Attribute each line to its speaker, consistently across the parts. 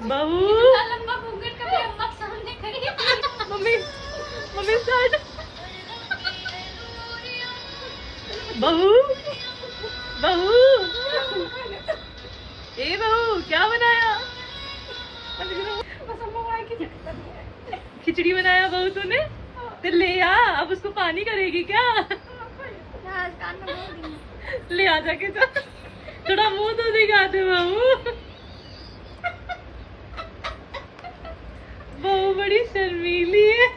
Speaker 1: बहू
Speaker 2: लंबा घूंघट कभी अम्मा के सामने खड़ी है।
Speaker 1: Mummy mummy start. बहू बहू ए बहू क्या बनाया?
Speaker 2: बस अम्मा वहाँ की
Speaker 1: खिचड़ी बनाया बहू तूने? तो ले आ, अब उसको पानी करेगी क्या?
Speaker 2: कान में बोल दी।
Speaker 1: ले आ जाके तो थोड़ा मुंह तो दिखा दे बहू। बहू बड़ी शर्मीली है।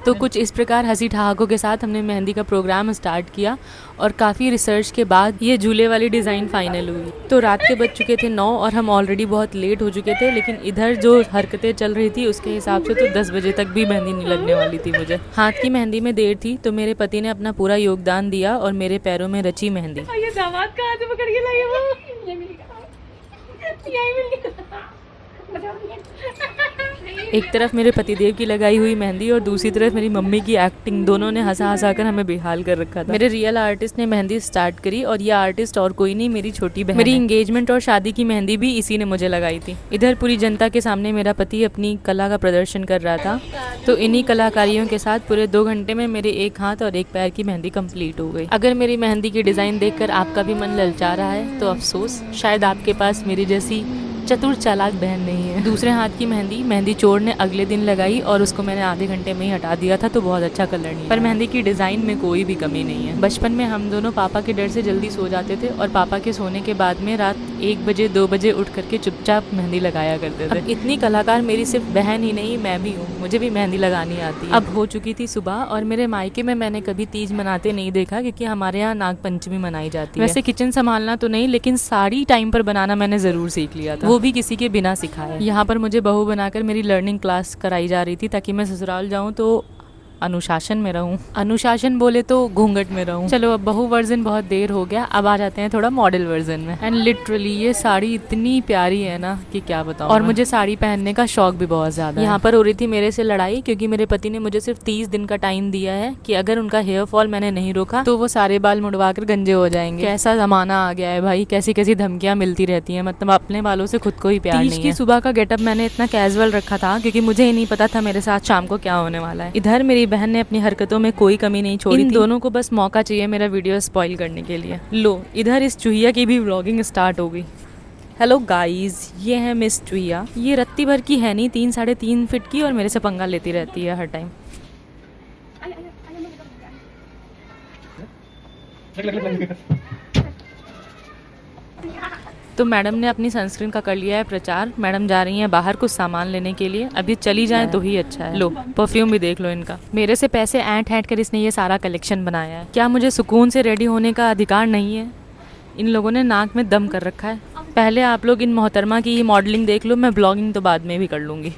Speaker 1: तो कुछ इस प्रकार हंसी ठहाकों के साथ हमने मेहंदी का प्रोग्राम स्टार्ट किया और काफ़ी रिसर्च के बाद ये झूले वाली डिज़ाइन फाइनल हुई। तो रात के बज चुके थे 9 और हम ऑलरेडी बहुत लेट हो चुके थे, लेकिन इधर जो हरकतें चल रही थी उसके हिसाब से तो 10 बजे तक भी मेहंदी नहीं लगने वाली थी मुझे। हाथ की मेहंदी में देर थी तो मेरे पति ने अपना पूरा योगदान दिया और मेरे पैरों में रची मेहंदी। ये दामाद कहाँ से पकड़ के लाई वो?
Speaker 2: ये मिल गया।
Speaker 1: यही मिल गया।
Speaker 2: बचाओ मुझे।
Speaker 1: एक तरफ मेरे पतिदेव की लगाई हुई मेहंदी और दूसरी तरफ मेरी मम्मी की एक्टिंग, दोनों ने हंसा हंसा कर हमें बेहाल कर रखा था। मेरे रियल आर्टिस्ट ने मेहंदी स्टार्ट करी और ये आर्टिस्ट और कोई नहीं, मेरी छोटी बहन। मेरी एंगेजमेंट और शादी की मेहंदी भी इसी ने मुझे लगाई थी। इधर पूरी जनता के सामने मेरा पति अपनी कला का प्रदर्शन कर रहा था। तो इन्हीं कलाकारियों के साथ पूरे 2 घंटे में मेरे एक हाथ और एक पैर की मेहंदी कंप्लीट हो गई। अगर मेरी मेहंदी की डिज़ाइन देखकर आपका भी मन ललचा रहा है तो अफसोस, शायद आपके पास मेरी जैसी चतुर चालाक बहन नहीं है। दूसरे हाथ की मेहंदी चोर ने अगले दिन लगाई और उसको मैंने आधे घंटे में ही हटा दिया था, तो बहुत अच्छा कलर नहीं, पर मेहंदी की डिज़ाइन में कोई भी कमी नहीं है। बचपन में हम दोनों पापा के डर से जल्दी सो जाते थे और पापा के सोने के बाद में रात 1 बजे 2 बजे उठ करके चुपचाप मेहंदी लगाया करते थे। इतनी कलाकार मेरी सिर्फ बहन ही नहीं, मैं भी हूँ, मुझे भी मेहंदी लगानी आती है। अब हो चुकी थी सुबह और मेरे मायके में मैंने कभी तीज मनाते नहीं देखा, क्योंकि हमारे यहाँ नाग पंचमी मनाई जाती है। वैसे किचन संभालना तो नहीं, लेकिन साड़ी टाइम पर बनाना मैंने जरूर सीख लिया था, वो भी किसी के बिना सिखाया। यहाँ पर मुझे बहू बनाकर मेरी लर्निंग क्लास कराई जा रही थी ताकि मैं ससुराल जाऊँ तो अनुशासन में रहूं। अनुशासन बोले तो घूंघट में रहूं। चलो अब बहू वर्जन बहुत देर हो गया, अब आ जाते हैं थोड़ा मॉडल वर्जन में। एंड लिटरली ये साड़ी इतनी प्यारी है ना कि क्या बताऊं। और मुझे साड़ी पहनने का शौक भी बहुत ज्यादा है। यहाँ पर हो रही थी मेरे से लड़ाई, क्योंकि मेरे पति ने मुझे सिर्फ 30 दिन का टाइम दिया है कि अगर उनका हेयर फॉल मैंने नहीं रोका तो वो सारे बाल मुड़वा कर गंजे हो जाएंगे। कैसा जमाना आ गया है भाई, कैसी कैसी धमकियां मिलती रहती है, मतलब अपने बालों से खुद को ही प्यार नहीं है। की सुबह का गेटअप मैंने इतना कैजुअल रखा था क्योंकि मुझे ही नहीं पता था मेरे साथ शाम को क्या होने वाला है। इधर मेरी बहन ने अपनी हरकतों में कोई कमी नहीं छोड़ी। इन दोनों को बस मौका चाहिए मेरा वीडियो स्पॉइल करने के लिए। लो इधर इस चूहिया की भी व्लॉगिंग स्टार्ट हो गई। हेलो गाइस, ये है मिस चूहिया। ये रत्ती भर की है नहीं, 3-3.5 फीट की, और मेरे से पंगा लेती रहती है हर टाइम। तो मैडम ने अपनी सनस्क्रीन का कर लिया है प्रचार। मैडम जा रही हैं बाहर कुछ सामान लेने के लिए, अभी चली जाएं तो ही अच्छा है। लो परफ्यूम भी देख लो इनका। मेरे से पैसे ऐंठ कर इसने ये सारा कलेक्शन बनाया है। क्या मुझे सुकून से रेडी होने का अधिकार नहीं है? इन लोगों ने नाक में दम कर रखा है। पहले आप लोग इन मोहतरमा की ही मॉडलिंग देख लो, मैं ब्लॉगिंग तो बाद में भी कर लूँगी।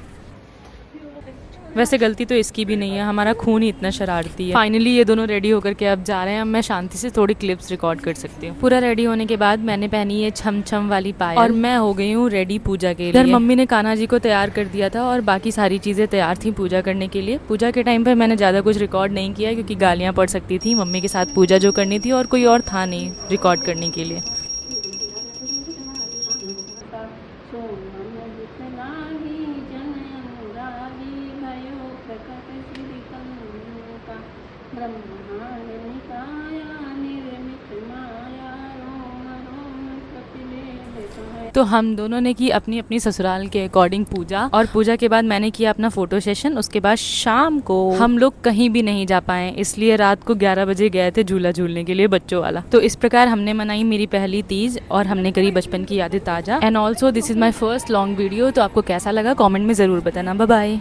Speaker 1: वैसे गलती तो इसकी भी नहीं है, हमारा खून ही इतना शरारती है। फाइनली ये दोनों रेडी होकर के अब जा रहे हैं। अब मैं शांति से थोड़ी क्लिप्स रिकॉर्ड कर सकती हूँ। पूरा रेडी होने के बाद मैंने पहनी है छम छम वाली पायल और मैं हो गई हूँ रेडी पूजा के लिए। इधर मम्मी ने कान्हा जी को तैयार कर दिया था और बाकी सारी चीज़ें तैयार थी पूजा करने के लिए। पूजा के टाइम पर मैंने ज़्यादा कुछ रिकॉर्ड नहीं किया क्योंकि गालियाँ पड़ सकती थी। मम्मी के साथ पूजा जो करनी थी और कोई और था नहीं रिकॉर्ड करने के लिए। तो हम दोनों ने की अपनी अपनी ससुराल के अकॉर्डिंग पूजा, और पूजा के बाद मैंने किया अपना फोटो सेशन। उसके बाद शाम को हम लोग कहीं भी नहीं जा पाए, इसलिए रात को 11 बजे गए थे झूला झूलने के लिए बच्चों वाला। तो इस प्रकार हमने मनाई मेरी पहली तीज और हमने करी बचपन की यादें ताजा। And also this is my first long video. तो आपको कैसा लगा कॉमेंट में जरूर बताना। Bye bye.